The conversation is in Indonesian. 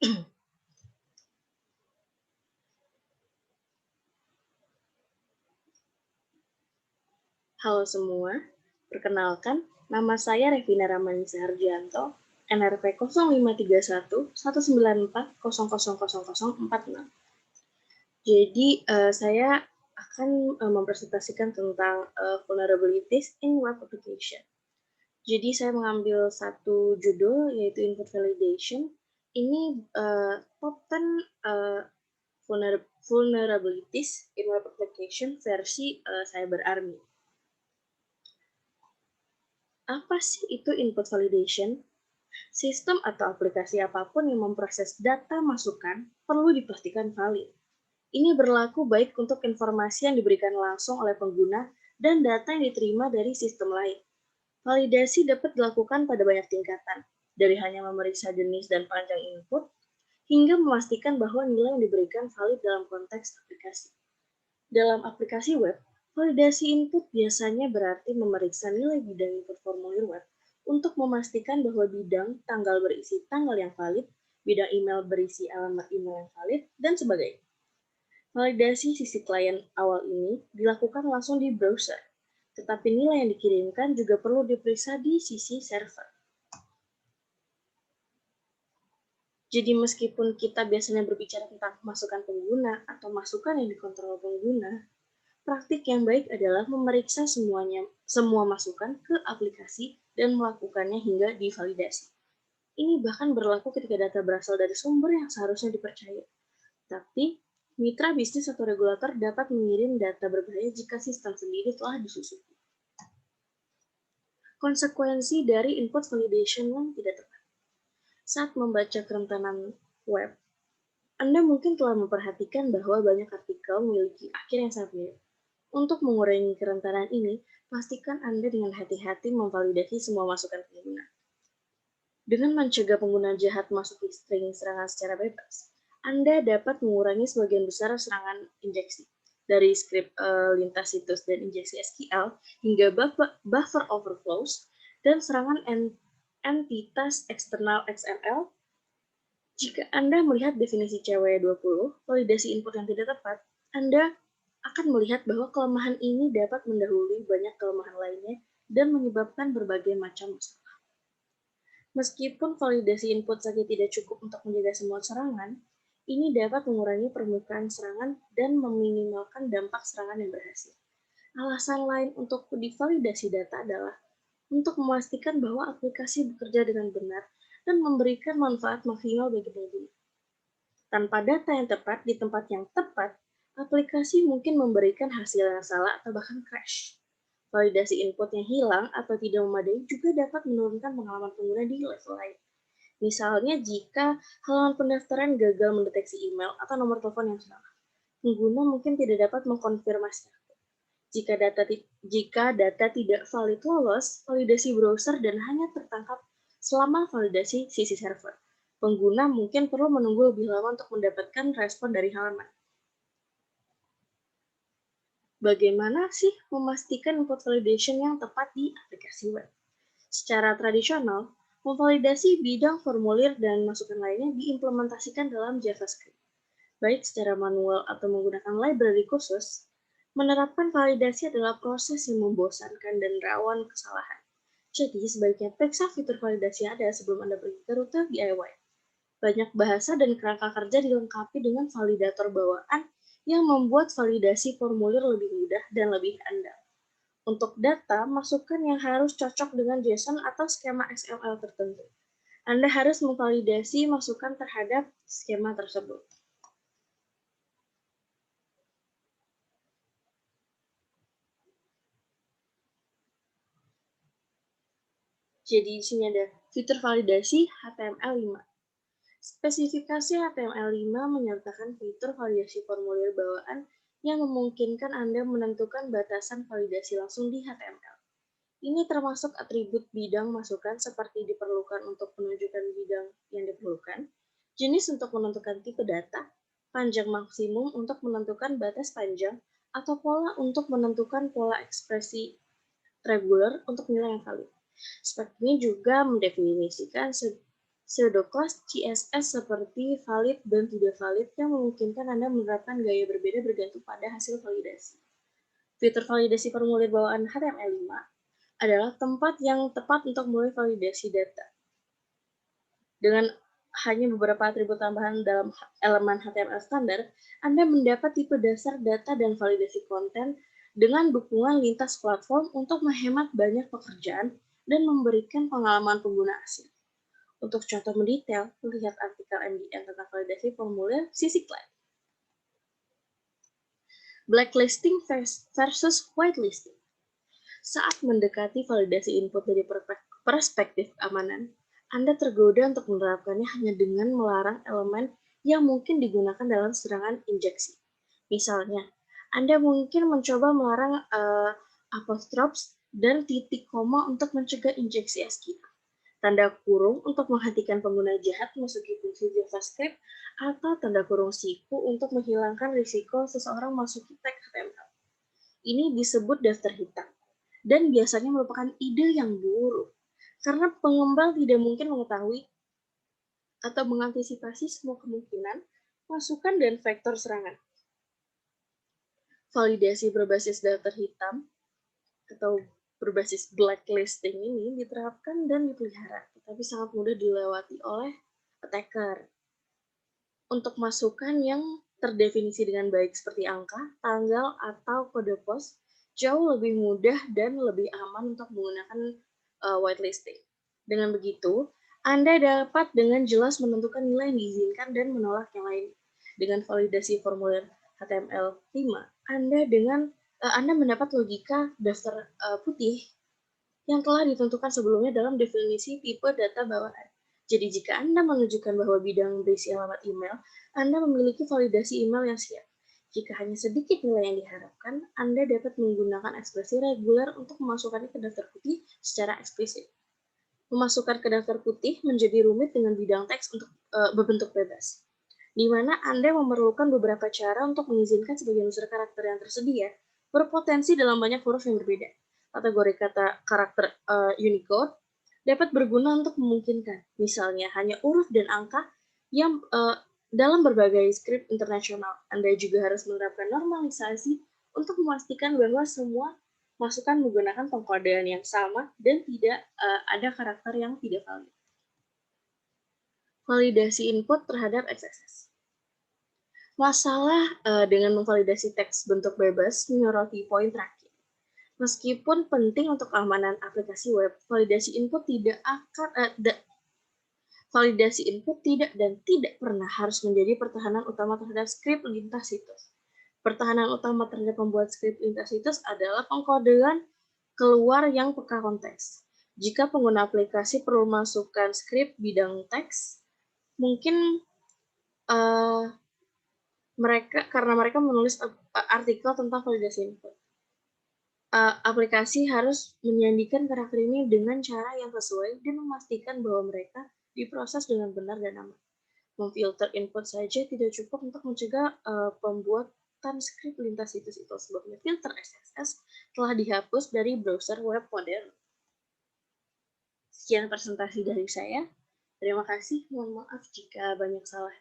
Halo semua, perkenalkan, nama saya Revina Ramani Sahardianto, NRP 053119400046. Jadi, saya akan mempresentasikan tentang vulnerabilities in web application. Jadi, saya mengambil satu judul, yaitu input validation. Ini top 10 vulnerabilities in web application versi Cyber Army. Apa sih itu input validation? Sistem atau aplikasi apapun yang memproses data masukan perlu dipastikan valid. Ini berlaku baik untuk informasi yang diberikan langsung oleh pengguna dan data yang diterima dari sistem lain. Validasi dapat dilakukan pada banyak tingkatan, dari hanya memeriksa jenis dan panjang input, hingga memastikan bahwa nilai yang diberikan valid dalam konteks aplikasi. Dalam aplikasi web, validasi input biasanya berarti memeriksa nilai bidang input formulir web untuk memastikan bahwa bidang tanggal berisi tanggal yang valid, bidang email berisi alamat email yang valid, dan sebagainya. Validasi sisi klien awal ini dilakukan langsung di browser, tetapi nilai yang dikirimkan juga perlu diperiksa di sisi server. Jadi meskipun kita biasanya berbicara tentang masukan pengguna atau masukan yang dikontrol pengguna, praktik yang baik adalah memeriksa semua masukan ke aplikasi dan melakukannya hingga divalidasi. Ini bahkan berlaku ketika data berasal dari sumber yang seharusnya dipercaya. Tapi, mitra bisnis atau regulator dapat mengirim data berbahaya jika sistem sendiri telah disusupi. Konsekuensi dari input validation yang tidak tepat. Saat membaca kerentanan web, Anda mungkin telah memperhatikan bahwa banyak artikel memiliki akhir yang sangat mirip. Untuk mengurangi kerentanan ini, pastikan Anda dengan hati-hati memvalidasi semua masukan pengguna. Dengan mencegah pengguna jahat masuk ke string serangan secara bebas, Anda dapat mengurangi sebagian besar serangan injeksi, dari skrip lintas situs dan injeksi SQL hingga buffer overflows dan serangan entitas eksternal XML. Jika Anda melihat definisi CW20, validasi input yang tidak tepat, Anda akan melihat bahwa kelemahan ini dapat mendahului banyak kelemahan lainnya dan menyebabkan berbagai macam masalah. Meskipun validasi input saja tidak cukup untuk menjaga semua serangan, ini dapat mengurangi permukaan serangan dan meminimalkan dampak serangan yang berhasil. Alasan lain untuk divalidasi data adalah untuk memastikan bahwa aplikasi bekerja dengan benar dan memberikan manfaat maksimal bagi pengguna. Tanpa data yang tepat di tempat yang tepat, aplikasi mungkin memberikan hasil yang salah atau bahkan crash. Validasi input yang hilang atau tidak memadai juga dapat menurunkan pengalaman pengguna di level lain. Misalnya jika halaman pendaftaran gagal mendeteksi email atau nomor telepon yang salah, pengguna mungkin tidak dapat mengkonfirmasi. Jika data tidak valid lolos, validasi browser dan hanya tertangkap selama validasi sisi server. Pengguna mungkin perlu menunggu lebih lama untuk mendapatkan respon dari halaman. Bagaimana sih memastikan input validation yang tepat di aplikasi web? Secara tradisional, memvalidasi bidang formulir dan masukan lainnya diimplementasikan dalam JavaScript. Baik secara manual atau menggunakan library khusus, menerapkan validasi adalah proses yang membosankan dan rawan kesalahan. Jadi, sebaiknya periksa fitur validasi yang ada sebelum Anda pergi ke rute DIY. Banyak bahasa dan kerangka kerja dilengkapi dengan validator bawaan yang membuat validasi formulir lebih mudah dan lebih andal. Untuk data, masukkan yang harus cocok dengan JSON atau skema XML tertentu. Anda harus memvalidasi masukan terhadap skema tersebut. Jadi di sini ada fitur validasi HTML5. Spesifikasi HTML5 menyertakan fitur validasi formulir bawaan yang memungkinkan Anda menentukan batasan validasi langsung di HTML. Ini termasuk atribut bidang masukan seperti diperlukan untuk menunjukkan bidang yang diperlukan, jenis untuk menentukan tipe data, panjang maksimum untuk menentukan batas panjang, atau pola untuk menentukan pola ekspresi reguler untuk nilai yang valid. Spek ini juga mendefinisikan Pseudo-class CSS seperti valid dan tidak valid yang memungkinkan Anda menerapkan gaya berbeda bergantung pada hasil validasi. Fitur validasi formulir bawaan HTML5 adalah tempat yang tepat untuk mulai validasi data. Dengan hanya beberapa atribut tambahan dalam elemen HTML standar, Anda mendapat tipe dasar data dan validasi konten dengan dukungan lintas platform untuk menghemat banyak pekerjaan dan memberikan pengalaman pengguna asing. Untuk contoh mendetail, lihat artikel MDN tentang validasi formulir sisi klaim. Blacklisting versus whitelisting. Saat mendekati validasi input dari perspektif keamanan, Anda tergoda untuk menerapkannya hanya dengan melarang elemen yang mungkin digunakan dalam serangan injeksi. Misalnya, Anda mungkin mencoba melarang apostrofes dan titik koma untuk mencegah injeksi SQL, tanda kurung untuk menghentikan pengguna jahat memasuki fungsi JavaScript, atau tanda kurung siku untuk menghilangkan risiko seseorang masuki tag HTML. Ini disebut daftar hitam, dan biasanya merupakan ide yang buruk, karena pengembang tidak mungkin mengetahui atau mengantisipasi semua kemungkinan, masukan, dan vektor serangan. Validasi berbasis daftar hitam atau berbasis blacklisting ini diterapkan dan dipelihara, tetapi sangat mudah dilewati oleh attacker. Untuk masukan yang terdefinisi dengan baik seperti angka, tanggal, atau kode pos, jauh lebih mudah dan lebih aman untuk menggunakan whitelisting. Dengan begitu, Anda dapat dengan jelas menentukan nilai yang diizinkan dan menolak yang lain. Dengan validasi formulir HTML5, Anda mendapat logika daftar putih yang telah ditentukan sebelumnya dalam definisi tipe data bawaan. Jadi jika Anda menunjukkan bahwa bidang berisi alamat email, Anda memiliki validasi email yang siap. Jika hanya sedikit nilai yang diharapkan, Anda dapat menggunakan ekspresi reguler untuk memasukkannya ke daftar putih secara eksplisit. Memasukkan ke daftar putih menjadi rumit dengan bidang teks untuk berbentuk bebas, di mana Anda memerlukan beberapa cara untuk mengizinkan sebagian besar karakter yang tersedia berpotensi dalam banyak huruf yang berbeda. Kategori karakter Unicode dapat berguna untuk memungkinkan, misalnya hanya huruf dan angka yang dalam berbagai skrip internasional. Anda juga harus menerapkan normalisasi untuk memastikan bahwa semua masukan menggunakan pengkodean yang sama dan tidak ada karakter yang tidak valid. Validasi input terhadap XSS. Masalah dengan memvalidasi teks bentuk bebas menyoroti poin terakhir. Meskipun penting untuk keamanan aplikasi web, validasi input tidak pernah harus menjadi pertahanan utama terhadap skrip lintas situs. Pertahanan utama terhadap pembuat skrip lintas situs adalah pengkodean keluar yang peka konteks. Jika pengguna aplikasi perlu masukkan skrip bidang teks, mungkin karena mereka menulis artikel tentang validasi input. Aplikasi harus menyandikan karakter ini dengan cara yang sesuai dan memastikan bahwa mereka diproses dengan benar dan aman. Memfilter input saja tidak cukup untuk mencegah pembuatan skrip lintas situs itu. Sebabnya filter XSS telah dihapus dari browser web modern. Sekian presentasi dari saya. Terima kasih. Mohon maaf jika banyak salah